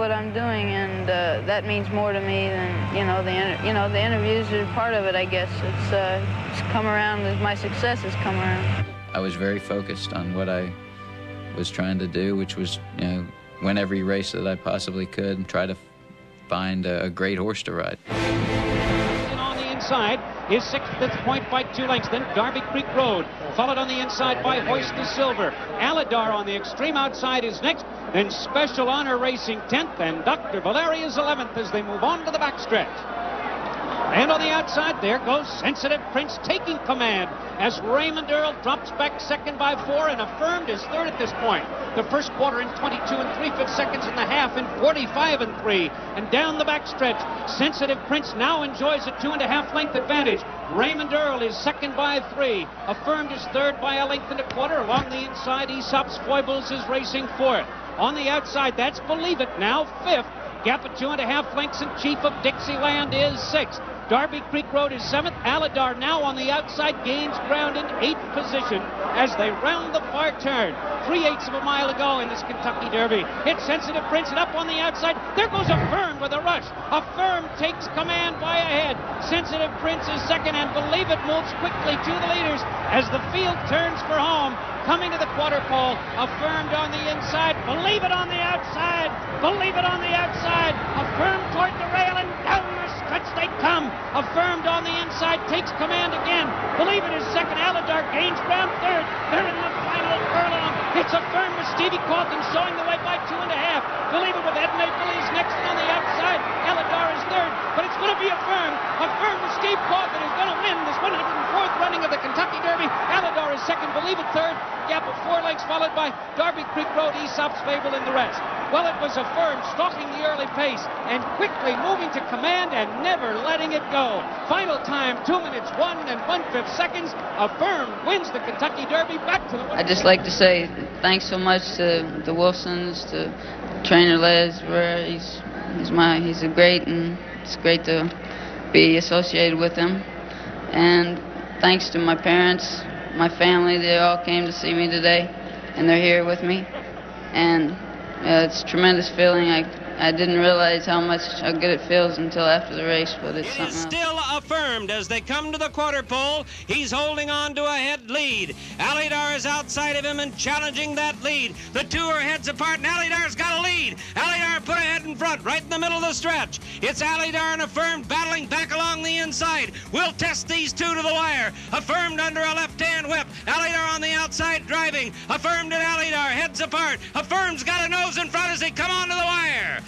what I'm doing, and that means more to me than the interviews are part of it. I guess it's come around as my success has come around. I was very focused on what I was trying to do, which was win every race that I possibly could and try to find a great horse to ride. On the inside is 6th point by 2 lengths. Then Darby Creek Road, followed on the inside by Hoist the Silver. Aladar on the extreme outside is next. Then Special Honor Racing 10th, and Dr. Valeria's 11th as they move on to the backstretch. And on the outside, there goes Sensitive Prince taking command as Raymond Earl drops back second by 4 and affirmed is third at this point. The first quarter in 22 3/5 seconds and the half in 45 3. And down the backstretch, Sensitive Prince now enjoys a 2.5 length advantage. Raymond Earl is second by 3. Affirmed is third by 1.25 lengths. Along the inside, Aesop's Foibles is racing fourth. On the outside, that's Believe It, now 5th. Gap of 2.5 lengths, and Chief of Dixieland is 6th. Darby Creek Road is 7th. Aladar now on the outside gains ground in 8th position as they round the far turn. 3/8 of a mile to go in this Kentucky Derby. It's Sensitive Prince, and up on the outside, there goes Affirmed with a rush. Affirmed takes command by a head. Sensitive Prince is second, and Believe It moves quickly to the leaders as the field turns for home. Coming to the quarter pole, Affirmed on the inside, Believe It on the outside, Believe It on the outside, Affirmed toward the rail, and down the stretch they come. Affirmed on the inside, takes command again. Believe It is second, Aladar gains ground third. They're in the final furlong. It's Affirmed with Stevie Cauthen showing the way by 2.5. Believe It with Ed Maple is next on the outside. Aladar is third, but it's going to be Affirmed. Affirmed with Steve Cauthen is going to win this 104th running of the Kentucky Derby. Aladar is second, Believe It third. Gap of 4 lengths followed by Darby Creek Road, Aesop's Fable, and the rest. Well, it was Affirmed stalking the early pace and quickly moving to command and never letting it go. Final time, 2 minutes, 1 1/5 seconds. Affirmed wins the Kentucky Derby. Back to the... I'd just like to say thanks so much to the Wilsons, to trainer Les. He's a great, and it's great to be associated with him. And thanks to my parents, my family, they all came to see me today, and they're here with me. And it's a tremendous feeling. I didn't realize how good it feels until after the race, but it's something else. Still Affirmed as they come to the quarter pole. He's holding on to a head lead. Aladar is outside of him and challenging that lead. The two are heads apart, and Aladar's got a lead. Aladar put ahead in front, right in the middle of the stretch. It's Aladar and Affirmed battling back along the inside. We'll test these two to the wire. Affirmed under a left-hand whip. Aladar on the outside driving. Affirmed and Aladar heads apart. Affirmed's got a nose in front as they come onto the wire.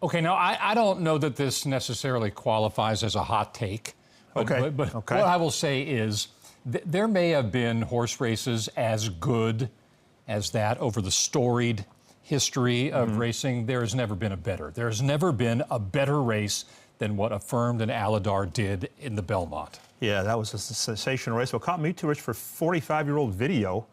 Okay, now I don't know that this necessarily qualifies as a hot take. But what I will say is there may have been horse races as good as that over the storied history of racing. There has never been a better. There's never been a better race than what Affirmed and Aladar did in the Belmont. Yeah, that was a sensational race. What caught me too, Rich, for 45-year-old video,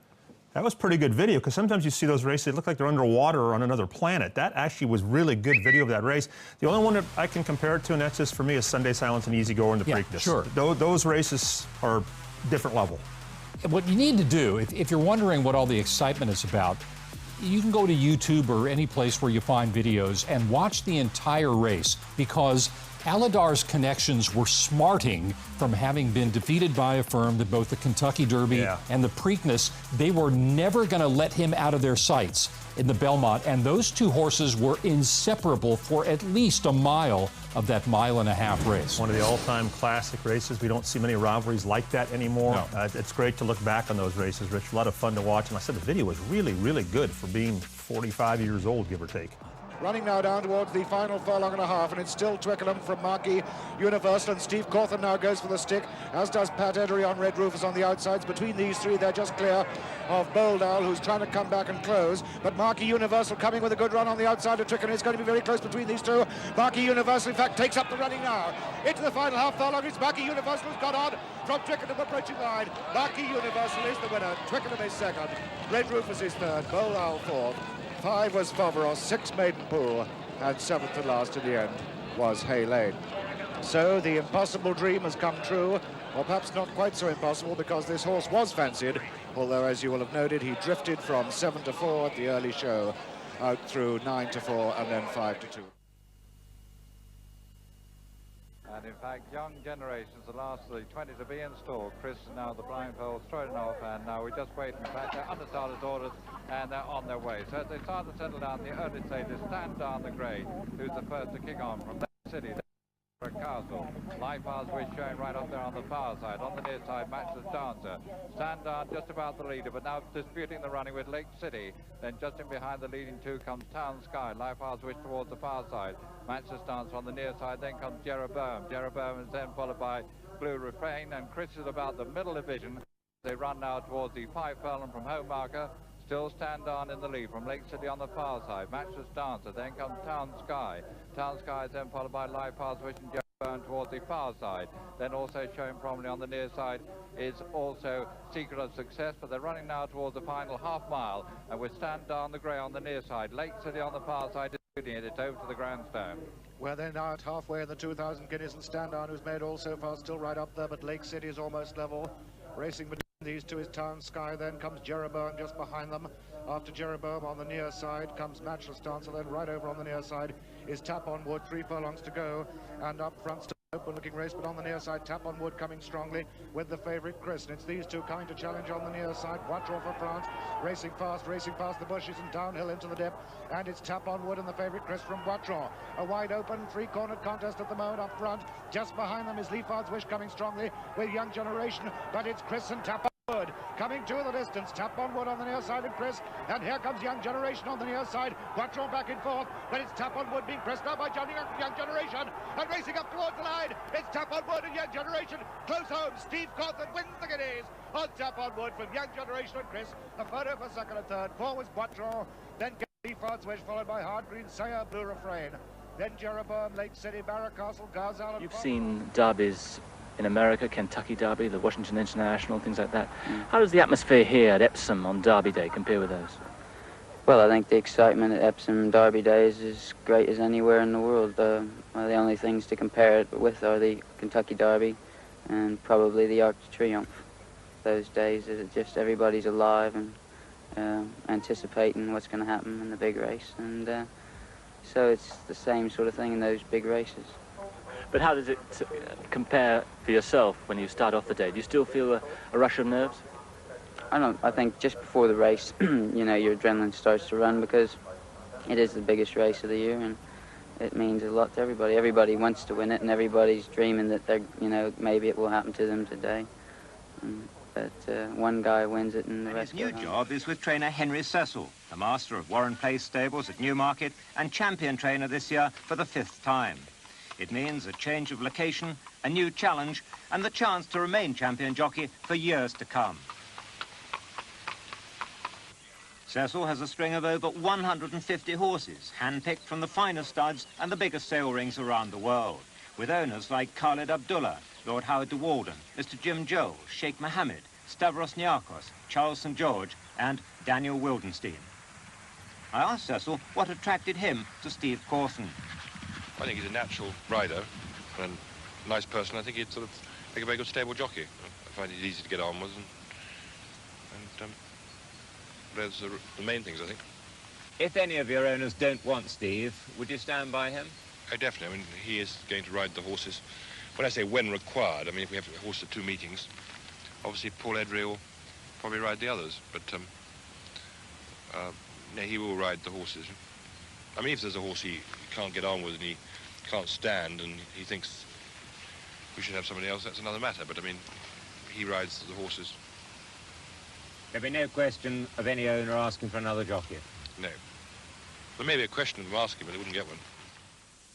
that was pretty good video, because sometimes you see those races, they look like they're underwater or on another planet. That actually was really good video of that race. The only one that I can compare it to, and that's just for me, is Sunday Silence and Easy Go and the Preakness. Sure. Those races are different level. What you need to do, if you're wondering what all the excitement is about, you can go to YouTube or any place where you find videos and watch the entire race, because Aladar's connections were smarting from having been defeated by Affirmed in both the Kentucky Derby and the Preakness. They were never going to let him out of their sights in the Belmont, and those two horses were inseparable for at least a mile of that 1.5 mile race. One of the all-time classic races. We don't see many rivalries like that anymore. No. It's great to look back on those races, Rich. A lot of fun to watch, and I said the video was really, really good for being 45 years old, give or take. Running now down towards the final furlong and a half, and it's still Twickenham from Marquis Universal, and Steve Cauthen now goes for the stick, as does Pat Edery on Red Rufus on the outsides. Between these three, they're just clear of Bold Owl, who's trying to come back and close, but Marquis Universal coming with a good run on the outside of Twickenham. It's going to be very close between these two. Marquis Universal, in fact, takes up the running now. Into the final half furlong, it's Marquis Universal who's got on from Twickenham approaching line. Marquis Universal is the winner. Twickenham is second. Red Rufus is third. Bold Owl fourth. 5 was Foveros, 6 Maiden Pool, and 7th and last in the end was Hay Lane. So the impossible dream has come true, or perhaps not quite so impossible, because this horse was fancied although, as you will have noted, he drifted from 7 to 4 at the early show, out through 9 to 4 and then 5 to 2. And in fact, young generations, the last of the 20 to be installed. Chris is now the blindfold thrown off, and now we just wait. In fact, they're under starters orders, and they're on their way. So as they start to settle down, the early stages, Stand.The Grey, who's the first to kick on from that city. Castle. Lifehouse Wish showing right up there on the far side. On the near side, Matchless Dancer. Stand just about the leader, but now disputing the running with Lake City. Then just in behind the leading two comes Town Sky. Lifehouse Wish towards the far side. Matchless Dancer on the near side. Then comes Jeroboam. Jeroboam is then followed by Blue Refrain, and Chris is about the middle division. They run now towards the 5 furlong from home marker. Still Stand in the lead from Lake City on the far side. Matchless Dancer. Then comes Town Sky. Town Sky is then followed by Lifehouse Wish and Jeroboam towards the far side. Then also showing prominently on the near side is also Secret of Success, but they're running now towards the final half mile, and with Stand.The Grey on the near side. Lake City on the far side disputing it. It's over to the grandstand. Well, they're now at halfway in the 2,000 guineas, and Stand who's made all so far, still right up there, but Lake City is almost level. Racing between these two is Town Sky, then comes Jeroboam just behind them. After Jeroboam on the near side comes Matchless Dancer, then right over on the near side is Tap on Wood, 3 furlongs to go, and up front still open looking race, but on the near side Tap on Wood coming strongly with the favourite Chris, and it's these two coming to challenge on the near side. Voiture for France, racing past the bushes and downhill into the dip, and it's Tap on Wood and the favourite Chris from Voiture. A wide open 3-cornered contest at the moment up front. Just behind them is Lifehouse Wish coming strongly with Young Generation, but it's Chris and Tap on Wood coming to the distance. Tap on Wood on the near side and Chris, and here comes Young Generation on the near side. Voiture back and forth, but it's Tap on Wood being pressed now by Young Generation, and racing up towards the line. It's Tap on Wood and Young Generation close home. Steve Cauthen wins the guineas on Tap on Wood from Young Generation and Chris. A photo for second and third. 4 was Voiture, then Lifehouse Wish followed by Hard Green Sayer, Blue Refrain, then Jeroboam, Lake City, Barra Castle, Gazelle. You've seen derbies in America, Kentucky Derby, the Washington International, things like that. How does the atmosphere here at Epsom on Derby Day compare with those? Well, I think the excitement at Epsom Derby Day is as great as anywhere in the world. The only things to compare it with are the Kentucky Derby and probably the Arc de Triomphe. Those days, just everybody's alive and anticipating what's going to happen in the big race, and so it's the same sort of thing in those big races. But how does it compare for yourself when you start off the day? Do you still feel a rush of nerves? I think just before the race, you know, your adrenaline starts to run because it is the biggest race of the year, and it means a lot to everybody. Everybody wants to win it, and everybody's dreaming that they're, you know, maybe it will happen to them today. But one guy wins it, and the rest. His new job is with trainer Henry Cecil, the master of Warren Place Stables at Newmarket and champion trainer this year for the 5th time. It means a change of location, a new challenge, and the chance to remain champion jockey for years to come. Cecil has a string of over 150 horses, hand-picked from the finest studs and the biggest sale rings around the world, with owners like Khalid Abdullah, Lord Howard de Walden, Mr. Jim Joel, Sheikh Mohammed, Stavros Niarchos, Charles St. George, and Daniel Wildenstein. I asked Cecil what attracted him to Steve Cauthen. I think he's a natural rider and a nice person. I think he'd sort of make a very good stable jockey. I find he's easy to get on with, and those are the main things, I think. If any of your owners don't want Steve, would you stand by him? Oh, definitely. I mean, he is going to ride the horses. When I say when required, I mean, if we have a horse at 2 meetings, obviously Paul Edry will probably ride the others, but no, he will ride the horses. I mean, if there's a horse he can't get on with and he can't stand and he thinks we should have somebody else, that's another matter. But, I mean, he rides the horses. There'll be no question of any owner asking for another jockey? No. There may be a question of them asking, but they wouldn't get one.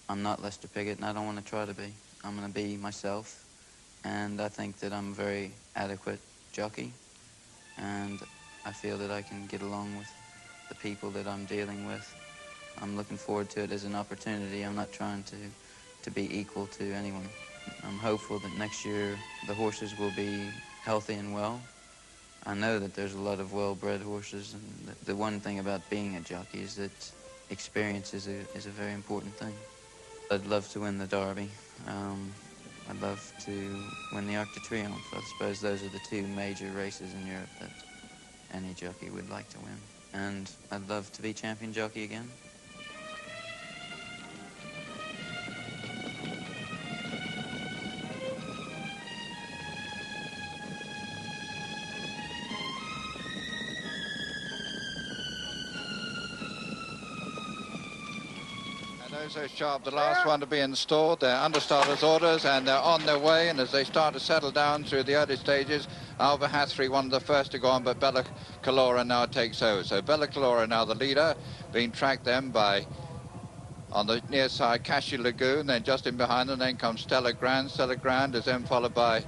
I'm not Lester Piggott, and I don't want to try to be. I'm going to be myself, and I think that I'm a very adequate jockey, and I feel that I can get along with the people that I'm dealing with. I'm looking forward to it as an opportunity. I'm not trying to be equal to anyone. I'm hopeful that next year the horses will be healthy and well. I know that there's a lot of well-bred horses, and the one thing about being a jockey is that experience is a very important thing. I'd love to win the Derby. I'd love to win the Arc de Triomphe. I suppose those are the 2 major races in Europe that any jockey would like to win. And I'd love to be champion jockey again. So Sharp, the last one to be installed. They're under starters' orders and they're on their way, and as they start to settle down through the early stages, Alba Hathry, one of the first to go on, but Bella Calora now takes over. So Bella Calora now the leader, being tracked then by, on the near side, Cashew Lagoon, then just in behind them, then comes Stella Grand. Stella Grand is then followed by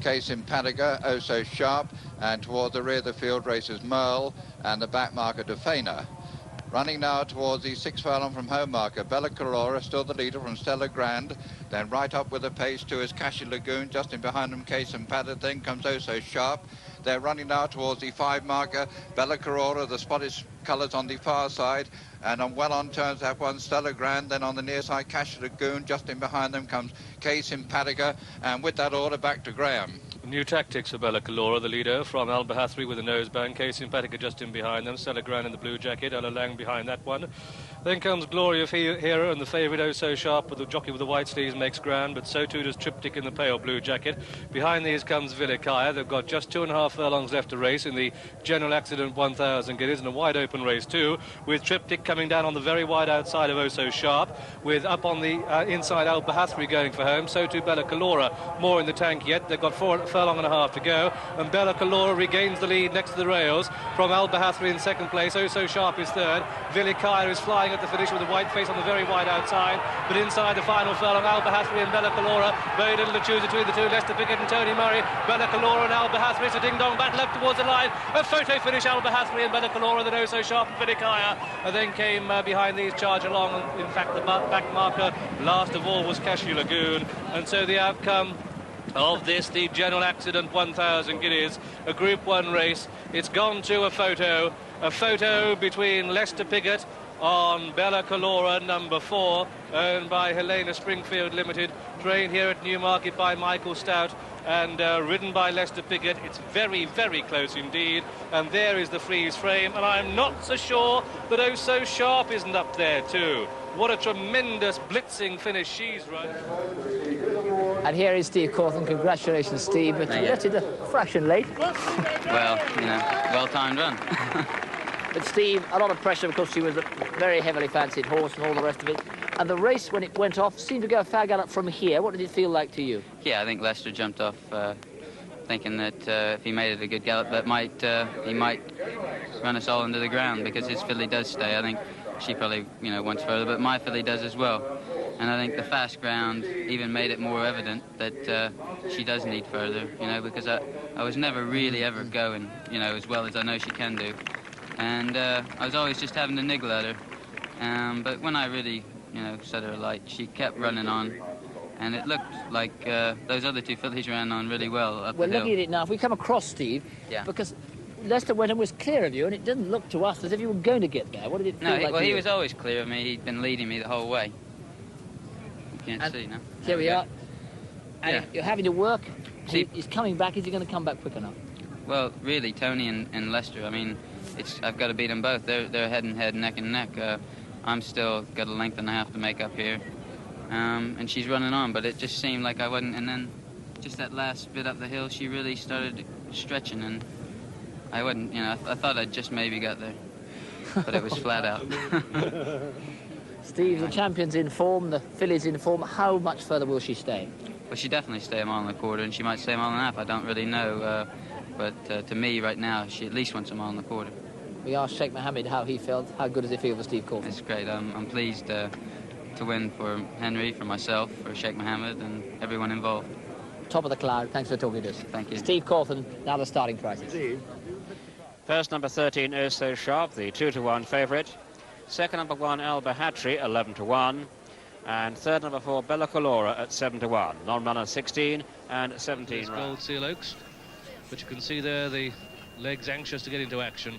Case in Pataga, Oh So Sharp, and towards the rear of the field races Merle and the back marker Defana. Running now towards the 6 furlong from home marker, Bella Calora, still the leader from Stella Grand. Then right up with the pace to is Cashew Lagoon, just in behind them Case and Patter. Then comes Oh So Sharp. They're running now towards the 5 marker, Bella Calora, the Scottish colours on the far side. And on well on turns that one, Stella Grand. Then on the near side, Cashew Lagoon. Just in behind them comes Case in Pataga. And with that order, back to Graham. New tactics for Bella Calora, the leader, from Alba Hathry with a noseband. Case in Pataga just in behind them. Stella Grand in the blue jacket. Ella Lang behind that one. Then comes Glory of Hero and the favourite Oh So Sharp with the jockey with the white sleeves makes ground, but so too does Triptych in the pale blue jacket. Behind these comes Villikaya. They've got just 2.5 furlongs left to race in the General Accident 1000 guineas, and a wide open race too, with Triptych coming down on the very wide outside of Oh So Sharp, with up on the inside Alba Hathry going for home. So too Bella Calora, more in the tank yet. They've got 4.5 furlongs to go, and Bella Calora regains the lead next to the rails from Alba Hathry in second place. Oh So Sharp is third. Villikaya is flying at the finish with a white face on the very wide outside, but inside the final furlong, Alba Hathry and Bella Calora. Very little to choose between the two. Lester Pickett and Tony Murray. Bella Calora and Alba Hathry. It's a ding-dong battle up towards the line. A photo finish, Alba Hathry and Bella Calora, then Oh So Sharp and Villikaya. And then came behind these charge along. In fact, the back marker last of all was Cashew Lagoon. And so the outcome of this, the General Accident 1000 guineas, a Group 1 race. It's gone to a photo between Lester Piggott on Bella Calora, number 4, owned by Helena Springfield Limited, trained here at Newmarket by Michael Stout, and ridden by Lester Piggott. It's very, very close indeed, and there is the freeze frame, and I'm not so sure that Oh So Sharp isn't up there too. What a tremendous blitzing finish she's run. And here is Steve Cauthen. Congratulations, Steve, but you left it a fraction late. Well, you know, well-timed run. But Steve, a lot of pressure because she was a very heavily fancied horse and all the rest of it. And the race, when it went off, seemed to go a fair gallop from here. What did it feel like to you? Yeah, I think Lester jumped off thinking that if he made it a good gallop, that he might run us all into the ground, because his filly does stay. I think she probably, you know, wants further, but my filly does as well. And I think the fast ground even made it more evident that she does need further, you know, because I was never really ever going, you know, as well as I know she can do. And I was always just having to niggle at her. But when I really, you know, set her alight, she kept running on. And it looked like those other two fillies ran on really well up the hill. We're looking at it now. If we come across, Steve, because Lester went and was clear of you, and it didn't look to us as if you were going to get there. What did it feel like? Well, he was always clear of me. He'd been leading me the whole way. You can't see now. Here we are. And Yeah. you're having to work. See, he's coming back. Is he going to come back quick enough? Well, really, Tony and Lester, I mean, I've got to beat them both. They're head and head, neck and neck. I'm still got a length and a half to make up here. And she's running on, but it just seemed like I wasn't. And then just that last bit up the hill, she really started stretching, and I wasn't, you know, I thought I'd just maybe got there, but it was flat out. Steve, the champion's in form, the filly's in form. How much further will she stay? Well, she definitely stay a mile and a quarter, and she might stay a mile and a half. I don't really know, but to me right now, she at least wants a mile and a quarter. We asked Sheikh Mohammed how he felt. How good does it feel for Steve Cauthen? It's great. I'm pleased to win for Henry, for myself, for Sheikh Mohammed, and everyone involved. Top of the cloud. Thanks for talking to us. Thank you. Steve Cauthen, now the starting prices. First, number 13, Oh So Sharp, the 2-to-1 favourite. Second, number 1, Alba Hathry, 11-to-1. And third, number 4, Bella Calora at 7-to-1. Non-runner 16 and 17. There's Gold Seal Oaks, but you can see there the legs anxious to get into action.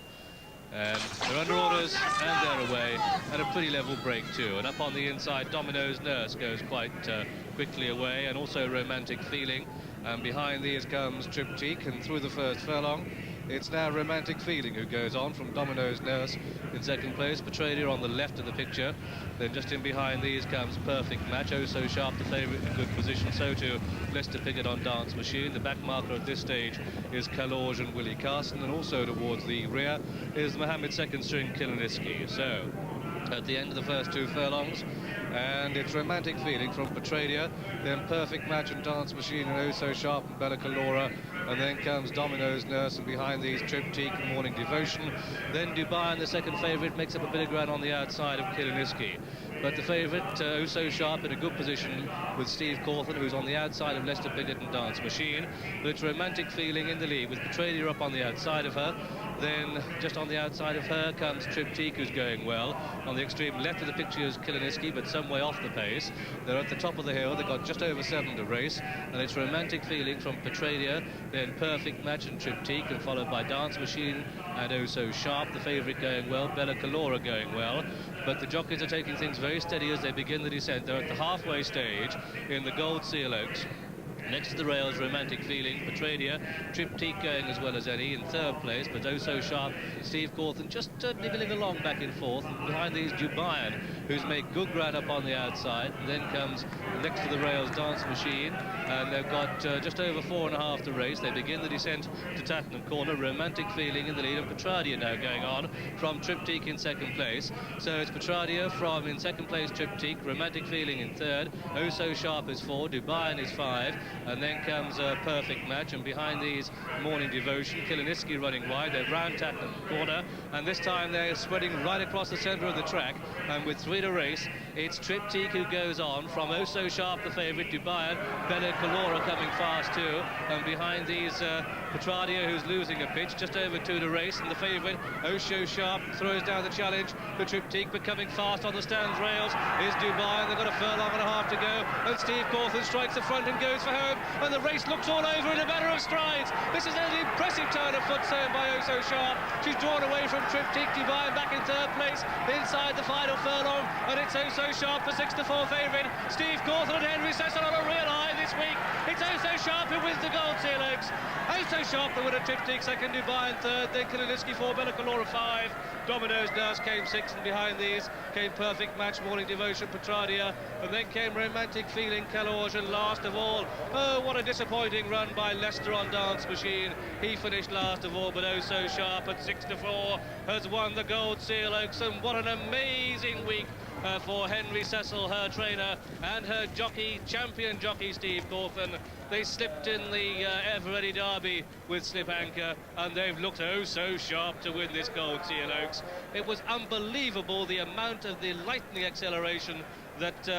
And they're under orders, and they're away, and a pretty level break too. And up on the inside, Domino's Nurse goes quite quickly away, and also Romantic Feeling. And behind these comes Triptych, and through the first furlong It's now Romantic Feeling who goes on from Domino's Nurse in second place. Petralia on the left of the picture. Then just in behind these comes Perfect Match. Oh So Sharp, the favourite, in good position. So too Lester Piggott on Dance Machine. The back marker at this stage is Kalorge and Willie Carson. And also towards the rear is Mohammed second string Kiliniski. So at the end of the first 2 furlongs, and it's Romantic Feeling from Petralia, then Perfect Match and Dance Machine and Oh So Sharp and Bella Calora, and then comes Domino's Nurse, and behind these Triptyque and Morning Devotion. Then Dubai, and the second favourite, makes up a bit of ground on the outside of Kiliniski. But the favourite, Oh So Sharp, in a good position with Steve Cauthen, who's on the outside of Lester Piggott and Dance Machine. But it's Romantic Feeling in the lead, with Petralia up on the outside of her. Then just on the outside of her comes Triptyque, who's going well. On the extreme left of the picture is Kiliniski, but some way off the pace. They're at the top of the hill. They've got just over 7 to race. And it's Romantic Feeling from Petralia, then Perfect Match and Triptyque, and followed by Dance Machine and Oh So Sharp, the favourite, going well. Bella Calora going well. But the jockeys are taking things very steady as they begin the descent. They're at the halfway stage in the Gold Seal Oaks. Next to the rails, Romantic Feeling, Petralia, Triptyque going as well as any in third place, but Oh So Sharp, Steve Cauthen just nibbling along back and forth. And behind these, Dubai, who's made good ground up on the outside. And then comes next to the rails, Dance Machine, and they've got just over 4.5 to race. They begin the descent to Tattenham Corner. Romantic Feeling in the lead, and Petralia now going on from Triptyque in second place. So it's Petralia from in second place, Triptyque, Romantic Feeling in third, Oh So Sharp is 4, Dubai is 5. And then comes a Perfect Match, and behind these, Morning Devotion, Kiliniski running wide. They're round Tattenham Corner, and this time they're spreading right across the centre of the track. And with 3 to race, it's Triptyque who goes on from Oh So Sharp, the favourite, Dubai, Bella Calora coming fast too. And behind these, Petralia, who's losing a pitch, just over 2 to race. And the favourite, Oh So Sharp, throws down the challenge for Triptyque, but coming fast on the stands rails is Dubai, and they've got a furlong and a half to go. And Steve Cauthen strikes the front and goes for home. And the race looks all over in a matter of strides. This is an impressive turn of foot shown by Oh So Sharp. She's drawn away from Triptyque, Dubai back in third place inside the final furlong, and it's Oh So Sharp for 6 to 4 favourite. Steve Cauthen and Henry Cecil on a real high this week. It's Oh So Sharp who wins the Gold Seal Oaks. Oh So Sharp the winner, Triptyque second, Dubai in third, then Kiliniski 4, Bella Calora 5. Domino's Nurse came 6, and behind these came Perfect Match, Morning Devotion, Petralia, and then came Romantic Feeling, Kalorge, and last of all, oh, what a disappointing run by Lester on Dance Machine. He finished last of all, but Oh So Sharp at 6 to 4 has won the Gold Seal Oaks, and what an amazing week for Henry Cecil, her trainer, and her jockey, champion jockey Steve Cauthen. They slipped in the Eveready Derby with Slip Anchor, and they've looked oh so sharp to win this Gold Seal Oaks. It was unbelievable, the amount of the lightning acceleration that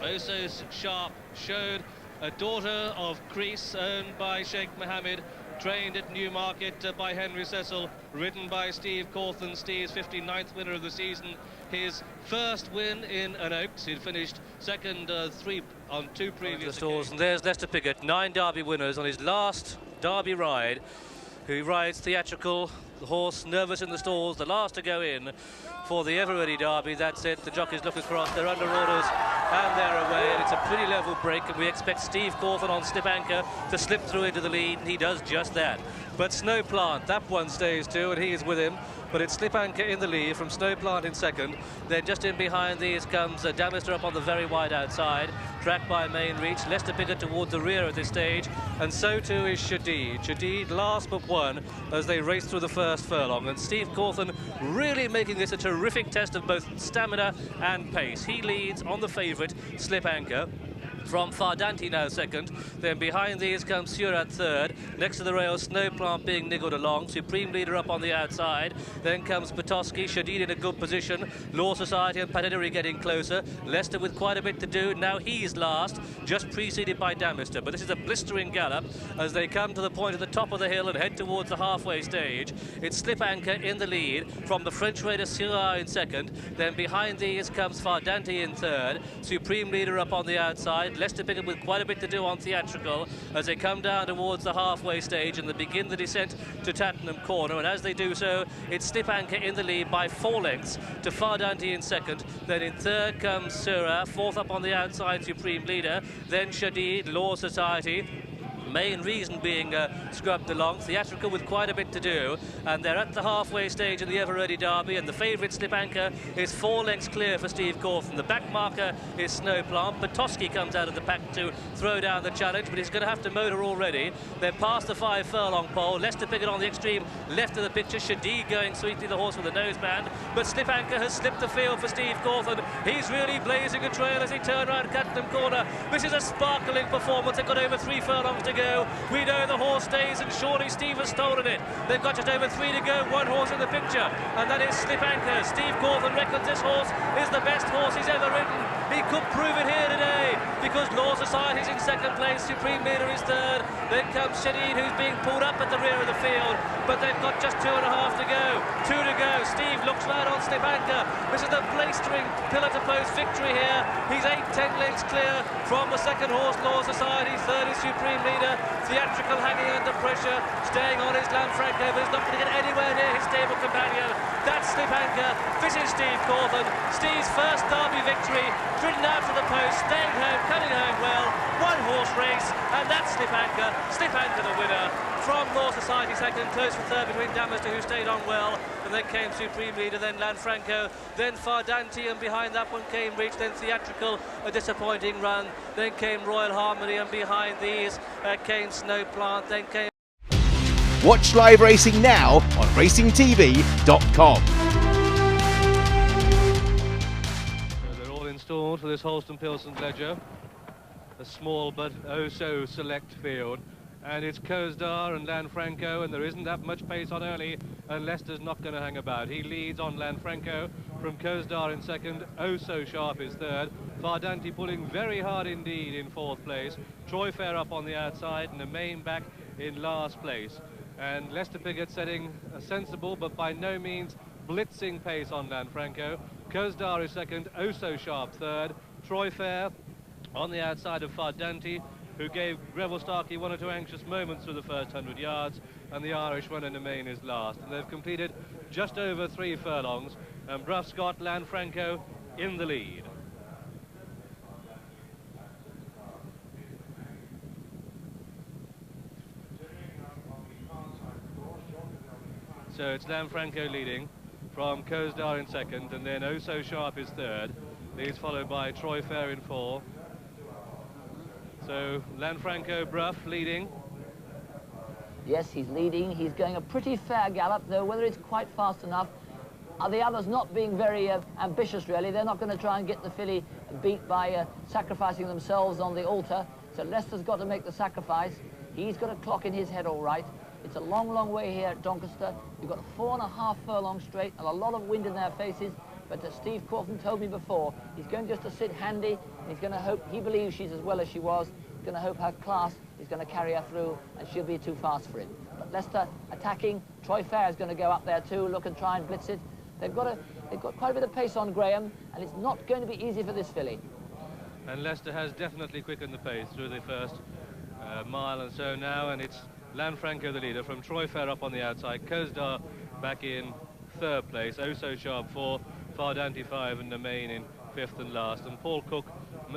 oh so sharp showed. A daughter of Crease, owned by Sheikh Mohammed, trained at Newmarket by Henry Cecil, ridden by Steve Cauthen, Steve's 59th winner of the season, his first win in an Oaks. He'd finished second 3 on 2 previous occasions. And there's Lester Piggott, 9 Derby winners on his last Derby ride, who rides Theatrical, the horse nervous in the stalls, the last to go in for the Eveready Derby. That's it, the jockeys look across, they're under orders and they're away, and it's a pretty level break, and we expect Steve Cauthen on Slip Anchor to slip through into the lead, and he does just that. But Snowplant, that one stays too, and he is with him. But it's Slip Anchor in the lead from Snowplant in second. Then just in behind these comes Damister up on the very wide outside, tracked by Main Reach. Lester Piggott towards the rear at this stage, and so too is Shadid. Shadid last but one as they race through the first furlong. And Steve Cauthen really making this a terrific test of both stamina and pace. He leads on the favourite, Slip Anchor, from Fardanti now second. Then behind these comes Surat third. Next to the rail, Snowplant being niggled along. Supreme Leader up on the outside. Then comes Petoskey, Shadid in a good position. Law Society and Patidary getting closer. Leicester with quite a bit to do. Now he's last, just preceded by Damister. But this is a blistering gallop as they come to the point at the top of the hill and head towards the halfway stage. It's Slip Anchor in the lead from the French raider Syrah in second. Then behind these comes Fardanti in third. Supreme Leader up on the outside. Lester Piggott with quite a bit to do on Theatrical as they come down towards the halfway stage and they begin the descent to Tattenham Corner, and as they do so, it's Slip Anchor in the lead by 4 lengths to Fardanti in second. Then in third comes Sura, fourth up on the outside, Supreme Leader, then Shadid, Law Society, main reason being scrubbed along. Theatrical with quite a bit to do, and they're at the halfway stage in the Eveready Derby, and the favourite Slip Anchor is 4 lengths clear for Steve Cauthen. The back marker is Snowplant. Petoskey comes out of the pack to throw down the challenge, but he's going to have to motor already. They're past the 5 furlong pole. Lester Piggott on the extreme left of the picture. Shadid going sweetly, the horse with the noseband, but Slip Anchor has slipped the field for Steve Cauthen. He's really blazing a trail as he turns around Cauthen Corner. This is a sparkling performance. They've got over 3 furlongs to go. We know the horse stays, and surely Steve has stolen it. They've got just over 3 to go. 1 horse in the picture, and that is Slip Anchor. Steve Cauthen reckons this horse is the best horse he's ever ridden. He could prove it here today, because Law Society's in 2nd place, Supreme Leader is 3rd. Then comes Shadid, who's being pulled up at the rear of the field, but they've got just 2.5 to go. 2 to go. Steve looks right on Slip Anchor. This is a blistering pillar-to-post victory here. He's 8-10 lengths clear from the 2nd horse, Law Society. 3rd is Supreme Leader. Theatrical hanging under pressure, staying on his Lanfranco, but he's not going to get anywhere near his stable companion. That's Slip Anchor. This is Steve Cauthen. Steve's first Derby victory, ridden out to the post, staying home, cutting home well. 1 horse race, and that's Slip Anchor. Slip Anchor the winner. From Law Society 2nd, close for 3rd between Damaster, who stayed on well, and then came Supreme Leader, then Lanfranco, then Fardanti, and behind that one came Reach, then Theatrical, a disappointing run, then came Royal Harmony, and behind these came Snowplant, then came... Watch live racing now on racingtv.com. So they're all installed for this Holston-Pilsen Ledger, a small but oh-so select field. And it's Cauthen and Lanfranco, and there isn't that much pace on early, and Leicester's not going to hang about. He leads on Lanfranco from Cauthen in 2nd. Oh So Sharp is 3rd. Fardanti pulling very hard indeed in 4th place. Troy Fair up on the outside, and the main back in last place. And Lester Piggott setting a sensible but by no means blitzing pace on Lanfranco. Cauthen is 2nd. Oh So Sharp 3rd. Troy Fair on the outside of Fardanti, who gave Greville Starkey 1 or 2 anxious moments through the first 100 yards, and the Irish one in the main is last. And they've completed just over 3 furlongs, and Bruff Scott, Lanfranco in the lead. So it's Lanfranco leading from Cauthen in 2nd, and then Oh So Sharp is 3rd. He's followed by Troy Fair in 4. So Lanfranco, Bruff leading. Yes, he's leading. He's going a pretty fair gallop, though whether it's quite fast enough. Are the others not being very ambitious, really? They're not going to try and get the filly beat by sacrificing themselves on the altar. So Leicester's got to make the sacrifice. He's got a clock in his head all right. It's a long, long way here at Doncaster. You've got 4.5 furlongs straight and a lot of wind in their faces. But as Steve Cauthen told me before, he's going just to sit handy, and he's going to hope, he believes she's as well as she was. He's going to hope her class is going to carry her through, and she'll be too fast for him. But Leicester attacking. Troy Fair is going to go up there too, look and try and blitz it. They've got quite a bit of pace on Graham, and it's not going to be easy for this filly. And Leicester has definitely quickened the pace through the first mile and so now, and it's Lanfranco the leader from Troy Fair up on the outside. Cauthen back in 3rd place. Oh So Sharp 4. Fardanti 5, and the main in 5th and last. And Paul Cook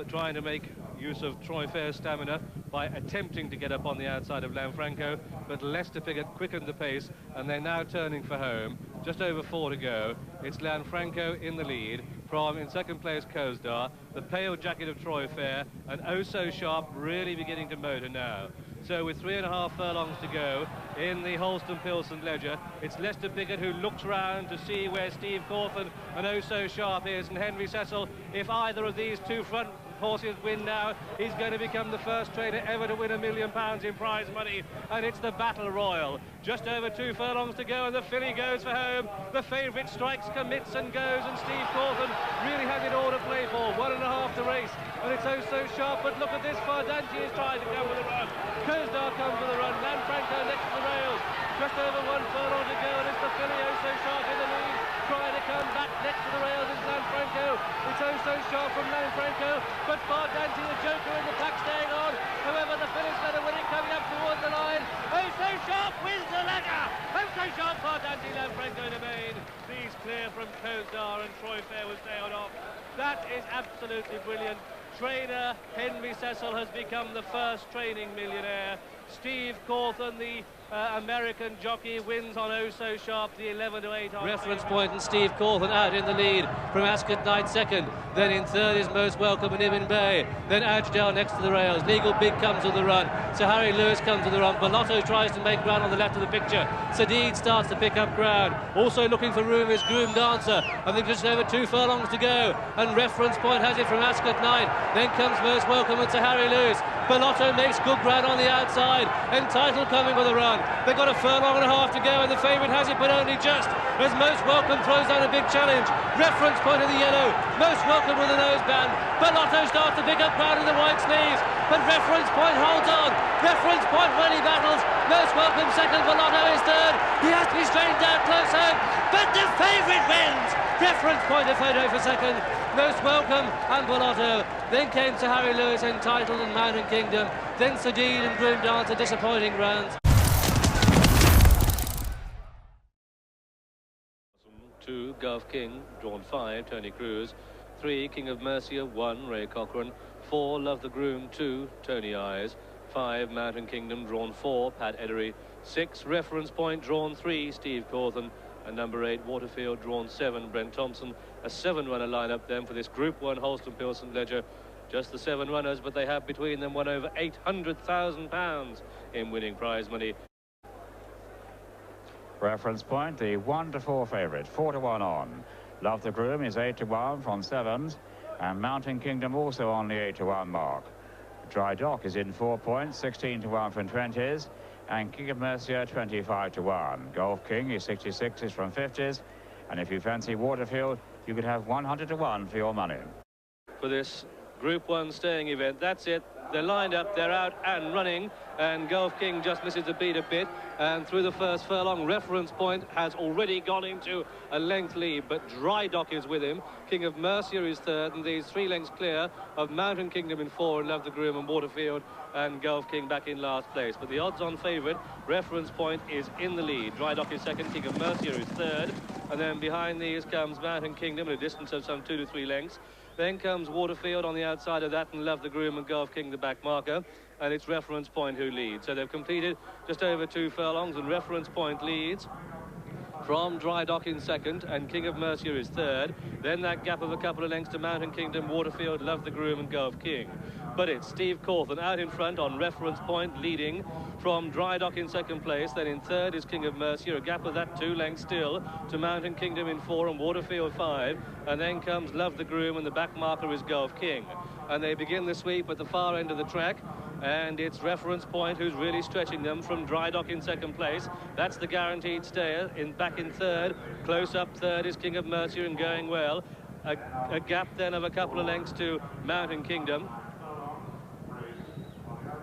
trying to make use of Troy Fair's stamina by attempting to get up on the outside of Lanfranco, but Lester Piggott quickened the pace, and they're now turning for home. Just over 4 to go. It's Lanfranco in the lead from, in 2nd place, Cauthen, the pale jacket of Troy Fair, and Oh So Sharp really beginning to motor now. So with 3.5 furlongs to go in the Holston-Pilsen Ledger, it's Lester Piggott who looks round to see where Steve Cauthen and Oh So Sharp is, and Henry Cecil, if either of these 2 front horses win now, he's going to become the first trainer ever to win £1 million in prize money, and it's the Battle Royal. Just over 2 furlongs to go, and the filly goes for home. The favourite strikes, commits and goes, and Steve Cauthen really has it all to play for. 1.5 to race, and it's Oh So Sharp, but look at this, Fardanti is trying to come with a run. Cauthen comes with a run, Lanfranco next to the rails. Just over 1 furlong to go, and it's the filly Oh So Sharp in the lead, trying to come back next to the rails is Lanfranco. It's Oh So Sharp from Lanfranco, but Fardanti, the joker in the pack, staying on. However, the finish letter winning coming up towards the line. Oh So Sharp wins the ledger. Oh So Sharp, Fardanti, Lanfranco in the main. These clear from Cauthen, and Troy Fair was sailed off. That is absolutely brilliant. trainer, Henry Cecil, has become the first training millionaire. Steve Cauthen, the American jockey, wins on Oh So Sharp, the 11-8. Reference point, and Steve Cauthen out in the lead from Ascot Knight second. Then in third is Most Welcome and Ibn Bay. Then Agdale next to the rails. Legal Big comes to the run. Sir Harry Lewis comes to the run. Bellotto tries to make ground on the left of the picture. Sadid starts to pick up ground. Also looking for room is Groom Dancer. I think just over 2 furlongs to go. And Reference Point has it from Ascot Knight. Then comes Most Welcome and Sir Harry Lewis. Bellotto makes good ground on the outside. Entitled coming with a run. They've got a furlong and a half to go, and the favourite has it, but only just, as Most Welcome throws down a big challenge. Reference Point of the yellow. Most Welcome with a noseband. Bellotto starts to pick up ground in the white sleeves, but Reference Point holds on. Reference Point really battles. Most Welcome second, Bellotto is third. He has to be straightened down close home, but the favourite wins. Reference Point a photo for second. Most Welcome and Bellotto. Then came Sir Harry Lewis, Entitled and Mountain Kingdom. Then Sadid and Groom Dancer, disappointing runs. 2, Gulf King, drawn 5, Tony Cruz. 3, King of Mercia, 1, Ray Cochrane. 4, Love the Groom, 2, Tony Eyes. 5, Mountain Kingdom, drawn 4, Pat Edery. 6, Reference Point, drawn 3, Steve Cauthen. And number 8, Waterfield, drawn 7, Brent Thompson. A 7-runner lineup then for this Group 1 Holston Pilson Ledger. Just the 7 runners, but they have between them won over £800,000 in winning prize money. Reference Point, the 1-4 favourite, 4-1 on. Love the Groom is 8-1 from 7s, and Mountain Kingdom also on the 8-1 mark. Dry Dock is in 4 points, 16-1 from 20s, and King of Mercia 25-1. Gulf King is 66s from 50s, and if you fancy Waterfield, you could have 100-1 for your money. For this Group 1 staying event, that's it. They're lined up, they're out and running, and Gulf King just misses the beat a bit, and through the first furlong, Reference Point has already gone into a length lead, but Dry Dock is with him. King of Mercia is third, and these 3 lengths clear of Mountain Kingdom in 4, and Love the Groom and Waterfield, and Gulf King back in last place. But the odds-on favourite, Reference Point, is in the lead. Dry Dock is second, King of Mercia is third, and then behind these comes Mountain Kingdom at a distance of some 2 to 3 lengths. Then comes Waterfield on the outside of that, and Love the Groom and Gulf King the back marker, and it's Reference Point who leads. So they've completed just over 2 furlongs, and Reference Point leads from Dry Dock in second, and King of Mercia is third. Then that gap of a couple of lengths to Mountain Kingdom, Waterfield, Love the Groom and Gulf King. But it's Steve Cauthen out in front on Reference Point, leading from Dry Dock in second place. Then in third is King of Mercia, a gap of that 2 lengths still to Mountain Kingdom in 4 and Waterfield 5. And then comes Love the Groom, and the back marker is Gulf King. And they begin the sweep at the far end of the track, and it's Reference Point who's really stretching them from Dry Dock in second place. That's the guaranteed stayer. Back in third, close up third is King of Mercia and going well. A gap then of a couple of lengths to Mountain Kingdom.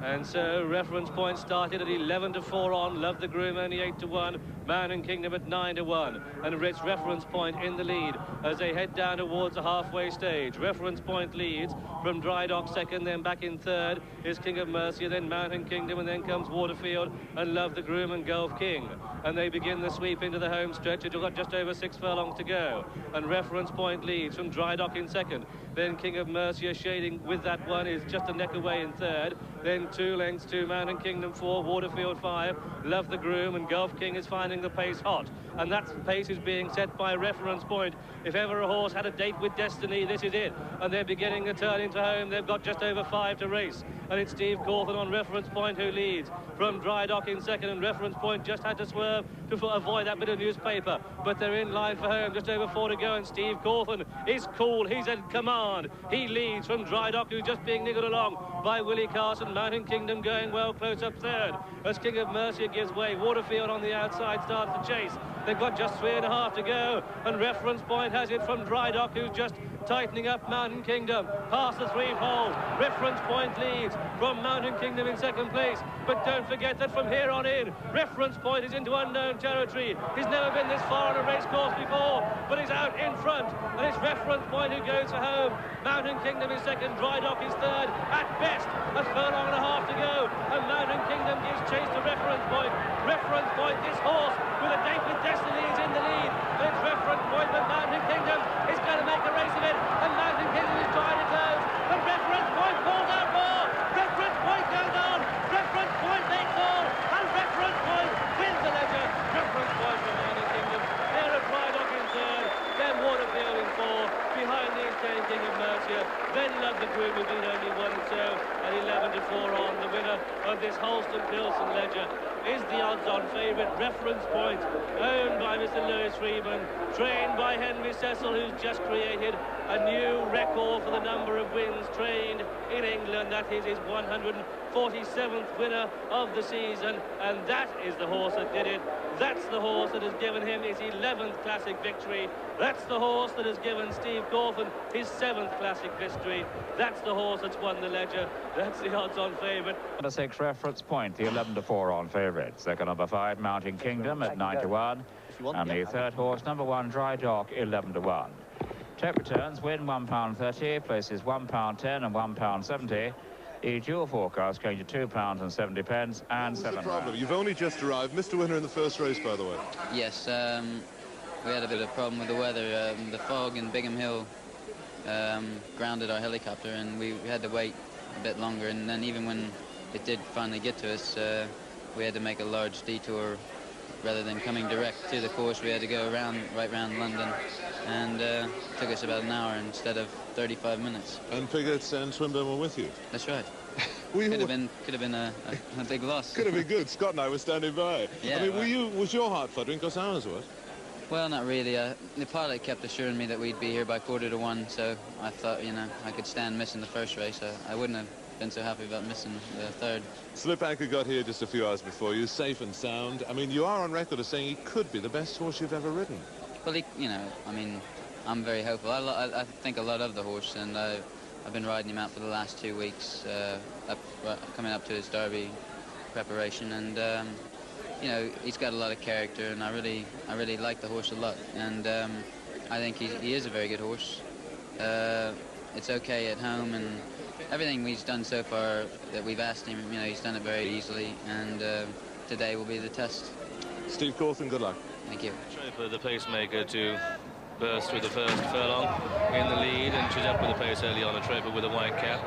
And so Reference Point started at 11-4 on, Love the Groom only 8-1, Mountain Kingdom at 9-1, and it's Reference Point in the lead as they head down towards the halfway stage. Reference Point leads from Dry Dock second, then back in third is King of Mercia, then Mountain Kingdom, and then comes Waterfield and Love the Groom and Gulf King. And they begin the sweep into the home stretch. It's got just over 6 furlongs to go, and Reference Point leads from Dry Dock in second. Then King of Mercia shading with that one is just a neck away in third. Then 2 lengths to Mountain Kingdom 4, Waterfield 5, Love the Groom, and Gulf King is finding the pace hot. And that pace is being set by Reference Point. If ever a horse had a date with destiny, this is it. And they're beginning a turn into home. They've got just over 5 to race. And it's Steve Cauthen on Reference Point who leads from Dry Dock in second, and Reference Point just had to swerve to avoid that bit of newspaper. But they're in line for home, just over 4 to go, and Steve Cauthen is cool. He's in command. He leads from Dry Dock, who's just being niggled along by Willie Carson. Mountain Kingdom going well, close up third as King of Mercia gives way. Waterfield on the outside starts to chase. They've got just 3.5 to go, and Reference Point has it from Dry Dock, who's just tightening up Mountain Kingdom. Past the 3-fold, Reference Point leads from Mountain Kingdom in second place. But don't forget that from here on in, Reference Point is into unknown territory. He's never been this far on a race course before, but he's out in front, and it's Reference Point who goes for home. Mountain Kingdom is second, Dry Dock is third, at best a furlong and a half to go, and Mountain Kingdom gives chase to Reference Point. Reference Point, this horse with a date with destiny, is in the lead, and it's Reference Point, but Mountain Kingdom is going to make a race of it, and Mountain Kingdom is trying to close, and Reference Then Love the Groom, who's been only 1-2 at 11-4 on. The winner of this Holston-Pilsen Ledger is the odds-on favourite, Reference Point, owned by Mr. Lewis Freeman, trained by Henry Cecil, who's just created a new record for the number of wins trained in England. That is his 147th winner of the season, and that is the horse that did it. That's the horse that has given him his 11th Classic victory. That's the horse that has given Steve Cauthen his 7th Classic victory. That's the horse that's won the Ledger. That's the odds-on favourite. Number 6, Reference Point, the 11-4 on favourite. Second, number 5, Mountain Kingdom at 9-1. And the third horse, number 1, Dry Dock, 11-1. Check returns, win £1.30, places £1.10 and £1.70. The dual forecast going to £2.70 and 7 problem? You've only just arrived. Missed a winner in the first race, by the way. Yes, we had a bit of a problem with the weather. The fog in Bigham Hill grounded our helicopter, and we had to wait a bit longer. And then even when it did finally get to us, we had to make a large detour. Rather than coming direct to the course, we had to go right round London, and took us about an hour instead of 35 minutes. And Piggott and Swinburne were with you? That's right. Could have been a big loss. Could have been good. Scott and I were standing by. Yeah, I mean, was your heart fluttering? Because ours was. Well, not really. The pilot kept assuring me that we'd be here by 1:45, so I thought, you know, I could stand missing the first race. I wouldn't have been so happy about missing the third. Slip Anchor got here just a few hours before you, safe and sound. I mean, you are on record as saying he could be the best horse you've ever ridden. Well, you know, I mean, I'm very hopeful. I think a lot of the horse, and I've been riding him out for the last 2 weeks, coming up to his Derby preparation, and you know, he's got a lot of character, and I really like the horse a lot, and I think he is a very good horse. It's okay at home, and everything he's done so far that we've asked him, you know, he's done it very easily, and today will be the test. Steve Cauthen, good luck. Thank you. Trooper, the pacemaker, to burst through the first furlong in the lead, and she's up with the pace early on, a Trooper with a white cap.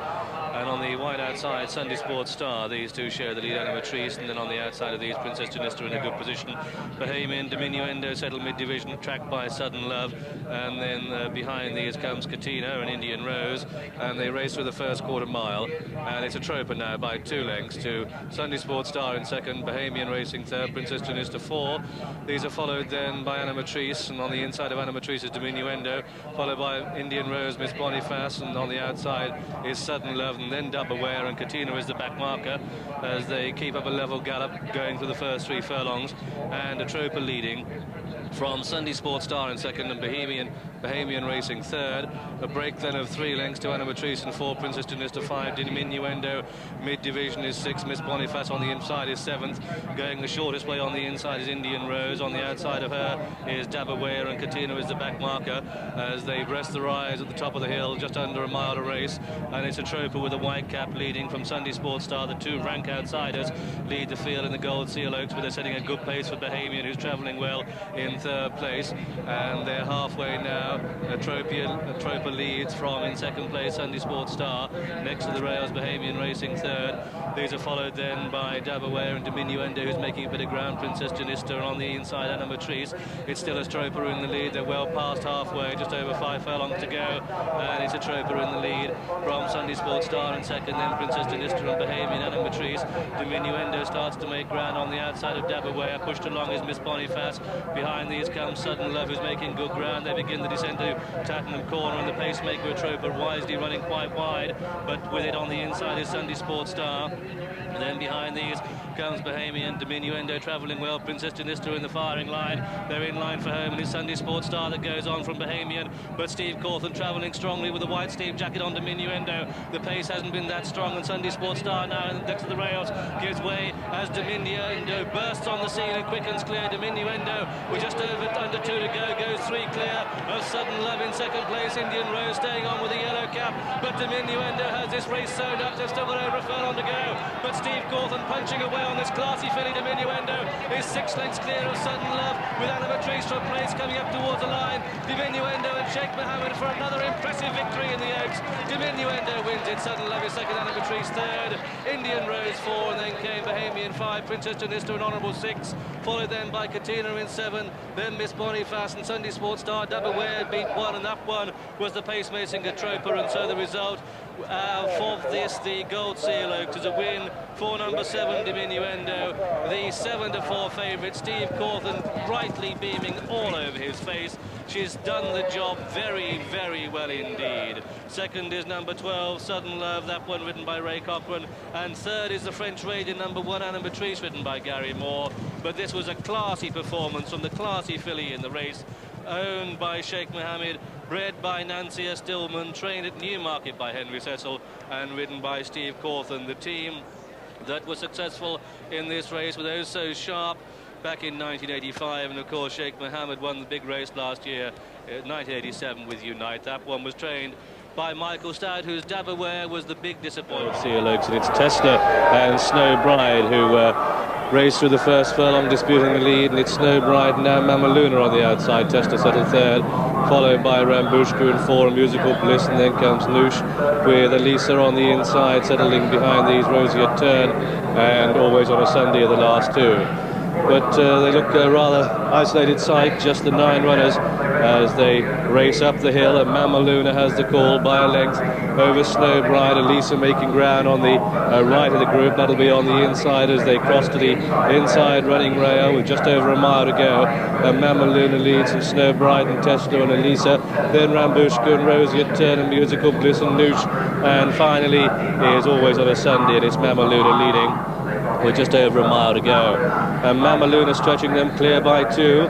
And on the wide outside, Sunday Sports Star, these two share the lead, Animatrice, and then on the outside of these, Princess Janista in a good position. Bohemian, Diminuendo settled mid-division, tracked by Sudden Love, and then behind these comes Katina and Indian Rose, and they race through the first quarter mile, and it's a Trooper now by 2 lengths to Sunday Sports Star in second, Bohemian racing third, Princess Janista 4. These are followed then by Animatrice, and on the inside of Animatrice is Diminuendo, followed by Indian Rose, Miss Boniface, and on the outside is Sudden Love, and then Dubaware, and Katina is the back marker as they keep up a level gallop going through the first 3 furlongs, and a Trooper leading from Sunday Sports Star in second, and Bohemian racing third. A break then of 3 lengths to Animatrice and 4, Princess Janista 5, Diminuendo mid-division is 6, Miss Boniface on the inside is 7th. Going the shortest way on the inside is Indian Rose. On the outside of her is Dubaware, and Katina is the back marker as they breast the rise at the top of the hill, just under a mile to race, and it's a Trooper with a white cap leading from Sunday Sports Star. The 2 rank outsiders lead the field in the Gold Seal Oaks, but they're setting a good pace for Bohemian, who's travelling well in third place, and they're halfway now. A Trooper leads from in second place Sunday Sports Star, next to the rails Bohemian racing third. These are followed then by Dubaware and Diminuendo, who's making a bit of ground, Princess Janista, and on the inside Animatrice. It's still a Trooper in the lead. They're well past halfway, just over 5 furlongs to go, and it's a Trooper in the lead from Sunday Sports Star in second, then Princess Janista and Bohemian, Animatrice. Diminuendo starts to make ground on the outside of Dubaware. Pushed along is Miss Boniface. Behind these comes Sudden Love, who's making good ground. They begin the descent to Tattenham Corner, and the pacemaker, Trooper, wisely running quite wide, but with it on the inside is Sunday Sports Star. And then behind these comes Bohemian, Diminuendo travelling well, Princess Janista in the firing line. They're in line for home, and it's Sunday Sports Star that goes on from Bohemian, but Steve Cauthen travelling strongly with a white steam jacket on Diminuendo. The pace hasn't been that strong, and Sunday Sports Star now next to the rails gives way as Diminuendo bursts on the scene and quickens clear. Diminuendo with just under 2 to go, goes 3 clear of Sudden Love in second place. Indian Rose staying on with the yellow cap, but Diminuendo has this race sewn up. They've still got over a furlong to go, but Steve Cauthen punching away on this classy filly. Diminuendo is 6 lengths clear of Sudden Love, with Animatrice from place coming up towards the line. Diminuendo and Sheikh Mohammed for another impressive victory in the Oaks. Diminuendo wins it. Sudden Love is second, Anna Patrice third. Indian Rose 4, and then came Bahamian 5, Princess Janista an honourable 6, followed then by Katina in 7, then Miss Boniface and Sunday Sports Star Dabaware beat 1, and that one was the pacemaking Troper, and so the result for this, the Gold Seal Oaks, is a win for number 7 Diminuendo, the 7-4 favourite. Steve Cauthen rightly beaming all over his face. She's done the job very, very well indeed. Second is number 12, Sudden Love, that one ridden by Ray Cochran. And third is the French Radiant, number 1, Anna Patrice, ridden by Gary Moore. But this was a classy performance from the classy filly in the race, owned by Sheikh Mohammed, bred by Nancy S. Stillman, trained at Newmarket by Henry Cecil, and ridden by Steve Cauthen. The team that was successful in this race with Oh So Sharp back in 1985, and of course Sheikh Mohammed won the big race last year, 1987, with Unite. That one was trained by Michael Stout, whose Dabaware was the big disappointment. Seal Oaks, and it's Tesla and Snow Bride who raced through the first furlong, disputing the lead, and it's Snow Bride and now Mama Luna on the outside. Tesla settled third, followed by Rambushka in 4, and Musical Bliss, and then comes Noosh with Elisa on the inside, settling behind these Roseate Turn, and Always on a Sunday are the last two. But they look a rather isolated sight, just the 9 runners as they race up the hill, and Mama Luna has the call by a length over Snow Bride. Elisa making ground on the right of the group. That'll be on the inside as they cross to the inside running rail with just over a mile to go. And Mama Luna leads, and Snow Bride and Tesla and Elisa, then Rambushka and Roseate Turn and Musical Bliss and Noosh, and finally is Always on a Sunday, and it's Mama Luna leading with just over a mile to go. And Mama Luna stretching them clear by 2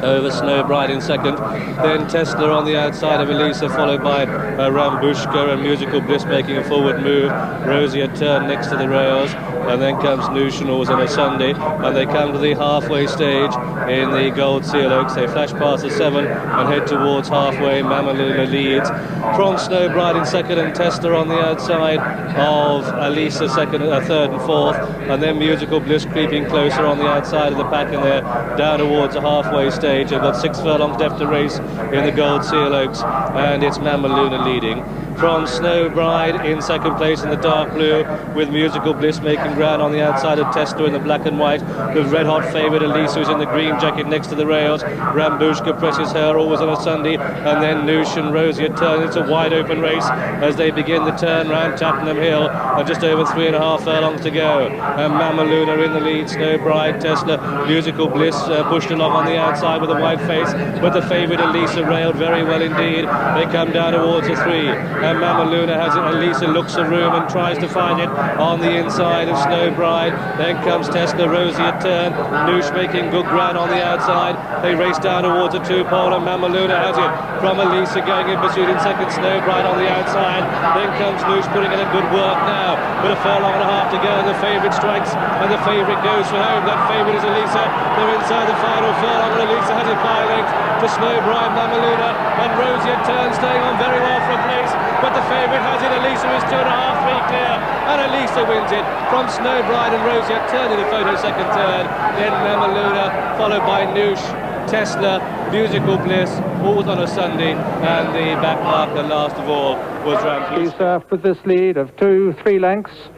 over Snow Bride in second, then Tesla on the outside of Elisa, followed by Rambushka and Musical Bliss making a forward move. Roseate Turn next to the rails, and then comes Noosh and Always on a Sunday, and they come to the halfway stage in the Gold Seal Oaks. They flash past the 7 and head towards halfway. Mama Luna leads from Snow Bride in second, and Tesla on the outside of Elisa second, third and fourth, and then Musical Bliss creeping closer on the outside of the pack, and they're down towards the halfway stage. They've got 6 furlongs left to race in the Gold Seal Oaks, and it's Mama Luna leading. From Snow Bride in second place in the dark blue, with Musical Bliss making ground on the outside of Tesla in the black and white, with red hot favourite Elisa, who's in the green jacket next to the rails. Rambushka presses her, Always on a Sunday, and then Noosh and Roseate Turn. It's a wide open race as they begin the turn round Tattenham Hill, and just over 3.5 furlongs to go. And Mama Luna in the lead, Snow Bride, Tesla, Musical Bliss pushed along on the outside with a white face, but the favourite Elisa railed very well indeed. They come down towards the 3. And Mama Luna has it. Elisa looks a room and tries to find it on the inside of Snow Bride. Then comes Tesla, Roseate Turn, Noosh making good ground on the outside. They race down towards a 2-pole, and Mama Luna has it from Elisa going in pursuit in second, Snow Bride on the outside. Then comes Noosh putting in a good work now, with a furlong and a half to go, and the favourite strikes, and the favourite goes for home. That favourite is Elisa. They're inside the final furlong, and Elisa has it by a length to Snow Bride, Mama Luna, and Roseate Turn staying on very well for a place. But the favourite has it. Elisa is 2.5, 3 clear, and Elisa wins it from Snow Bride and Roseate Turn in the photo second turn. Then Mama Luna, followed by Noosh, Tesla, Musical Bliss, Always on a Sunday, and the back marker last of all was Rambushka. He surfed with this lead of 2-3 lengths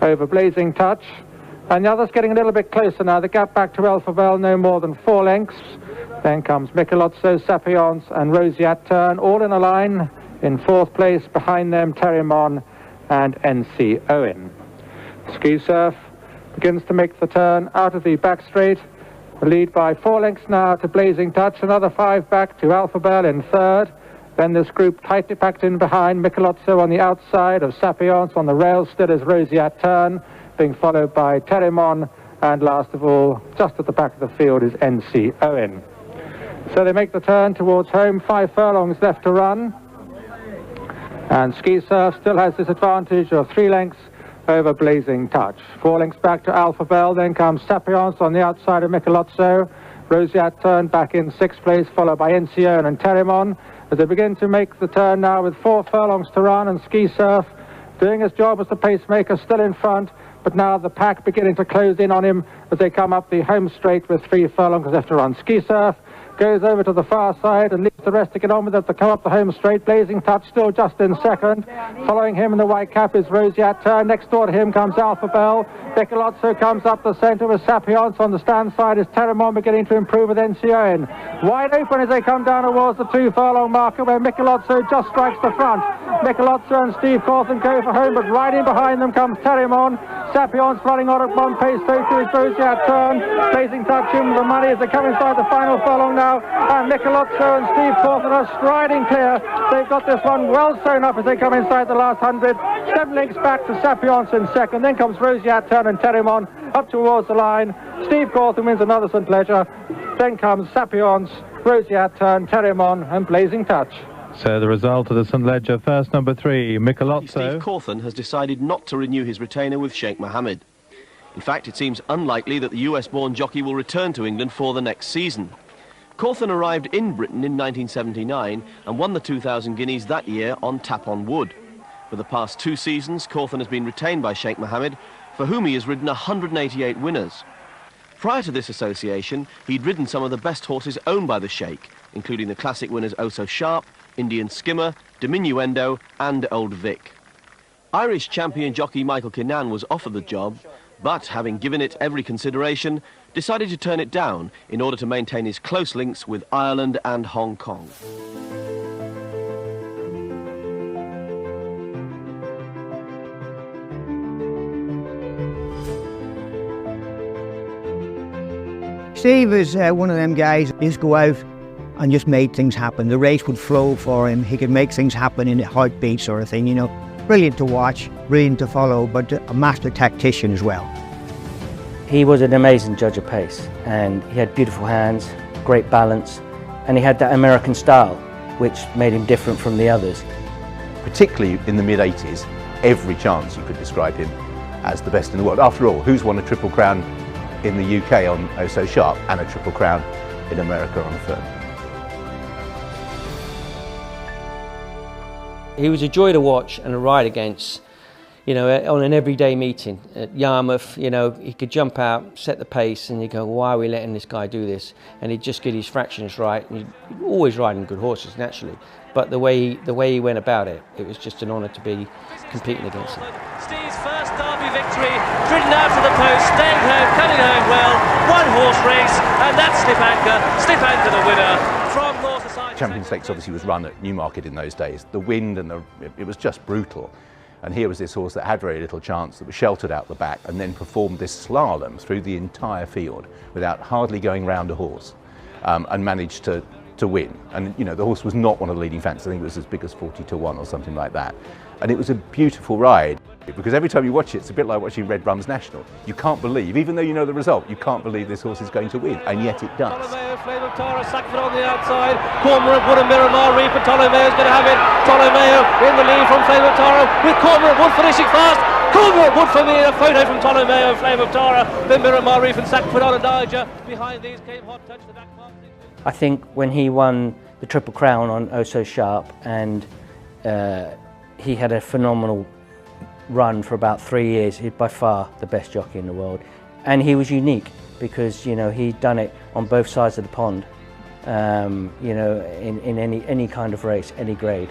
over Blazing Touch, and the others getting a little bit closer now. The gap back to Alphabel no more than 4 lengths. Then comes Michelozzo, Sapience and Roseate Turn, all in a line. In 4th place, behind them, Terrimon and NC Owen. Ski Surf begins to make the turn out of the back straight. The lead by 4 lengths now to Blazing Touch, another 5 back to Alphabel in 3rd. Then this group tightly packed in behind, Michelozzo on the outside of Sapience. On the rails still is Roseate Turn, being followed by Terrimon, and last of all, just at the back of the field, is NC Owen. So they make the turn towards home, 5 furlongs left to run. And Ski Surf still has this advantage of 3 lengths over Blazing Touch. 4 lengths back to Alphabel, then comes Sapience on the outside of Michelozzo. Roseate Turn back in 6th place, followed by NCO and Terrimon, as they begin to make the turn now with 4 furlongs to run, and Ski Surf doing his job as the pacemaker, still in front, but now the pack beginning to close in on him as they come up the home straight with 3 furlongs left to run. Ski Surf goes over to the far side and leaves the rest to get on with it to come up the home straight. Blazing Touch still just in second. Following him in the white cap is Rosiat Turn. Next door to him comes Alpha Bell. Michelozzo comes up the centre with Sapience. On the stand side is Terramon beginning to improve with NCON. Wide open as they come down towards the 2 furlong marker where Michelozzo just strikes the front. Michelozzo and Steve Cauthen go for home, but right in behind them comes Terramon. Sapience running on at one pace, so too is Rosiat Turn. Blazing Touch in with the money as they come inside the final furlong now, and Michelozzo and Steve Cauthen are striding clear. They've got this one well sewn up as they come inside the last 100. 7 lengths back to Sapience in second, then comes Rosiat Turn and Terramon up towards the line. Steve Cauthen wins another St. Ledger, then comes Sapience, Rosiat Turn, Terramon and Blazing Touch. So the result of the St. Ledger, first number 3, Michelozzo. Steve Cauthen has decided not to renew his retainer with Sheikh Mohammed. In fact, it seems unlikely that the US-born jockey will return to England for the next season. Cauthen arrived in Britain in 1979 and won the 2,000 guineas that year on Tap on Wood. For the past 2 seasons, Cauthen has been retained by Sheikh Mohammed, for whom he has ridden 188 winners. Prior to this association, he'd ridden some of the best horses owned by the Sheikh, including the classic winners Oh So Sharp, Indian Skimmer, Diminuendo and Old Vic. Irish champion jockey Michael Kinnan was offered the job, but having given it every consideration, decided to turn it down in order to maintain his close links with Ireland and Hong Kong. Steve is one of them guys who just go out and just made things happen. The race would flow for him. He could make things happen in a heartbeat sort of thing, you know. Brilliant to watch, brilliant to follow, but a master tactician as well. He was an amazing judge of pace, and he had beautiful hands, great balance, and he had that American style, which made him different from the others. Particularly in the mid-80s, every chance you could describe him as the best in the world. After all, who's won a Triple Crown in the UK on Oh So Sharp and a Triple Crown in America on Fern? He was a joy to watch and a ride against. You know, on an everyday meeting at Yarmouth, you know, he could jump out, set the pace, and you go, why are we letting this guy do this? And he'd just get his fractions right. And he'd always riding good horses, naturally. But the way he went about it, it was just an honour to be competing against him. Steve's first Derby victory, driven out to the post, staying home, cutting home well, 1-horse race, and that's Slip Anchor the winner from North Society. Champion Stakes obviously was run at Newmarket in those days. The wind and it was just brutal. And here was this horse that had very little chance, that was sheltered out the back, and then performed this slalom through the entire field without hardly going round a horse, and managed to win. And you know, the horse was not one of the leading fans. I think it was as big as 40-1 or something like that. And it was a beautiful ride, because every time you watch it, it's a bit like watching Red Brum's National. You can't believe, even though you know the result, you can't believe this horse is going to win, and yet it does. Flame of Tara, Sackford on the outside, Corner of Wood and Miramar Reef, and Ptolemaeo's going to have it. Ptolemaeo in the lead from Flame of Tara, with Corner of Wood finishing fast. Corner of Wood for me, a photo from Ptolemaeo, Flame of Tara, then Miramar Reef and Sackford on a Niger. Behind these came Hot Touch, the back mark. I think when he won the Triple Crown on Oh So Sharp, and he had a phenomenal run for about 3 years. He's by far the best jockey in the world, and he was unique because, you know, he'd done it on both sides of the pond, you know, in any kind of race, any grade.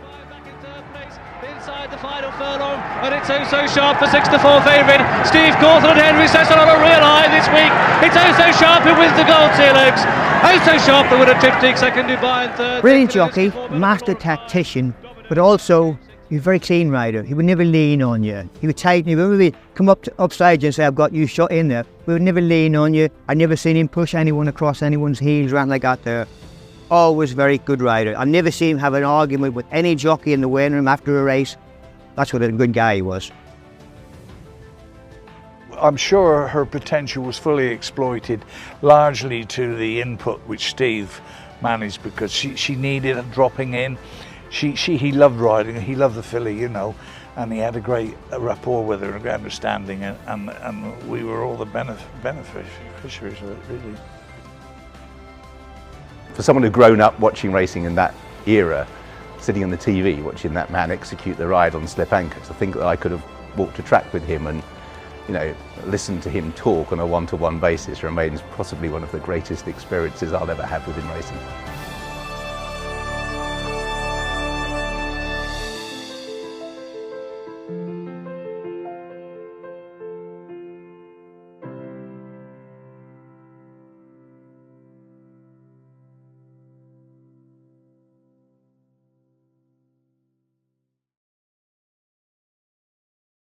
Inside the final furlong, and it's Oh So Sharp, the 6-4 favourite. Steve Cauthen and Henry Cecil on a real high this week. It's Oh So Sharp who wins the Gold Seal Oaks. Oh So Sharp, the winner, Tiptic, second, Dubai, and third. Brilliant jockey, master tactician, but also he was a very clean rider. He would never lean on you. He would tighten you. He would come upside you and say, I've got you shot in there. He would never lean on you. I never seen him push anyone across anyone's heels or anything like that there. Always very good rider. I've never seen him have an argument with any jockey in the waiting room after a race. That's what a good guy he was. I'm sure her potential was fully exploited, largely to the input which Steve managed, because she needed a dropping in. He loved riding, he loved the filly, you know, and he had a great rapport with her, a great understanding, and we were all the beneficiaries of it, really. For someone who'd grown up watching racing in that era, sitting on the TV watching that man execute the ride on Slip Anchor, to think that I could have walked a track with him and you know, listen to him talk on a one-to-one basis remains possibly one of the greatest experiences I'll ever have within racing.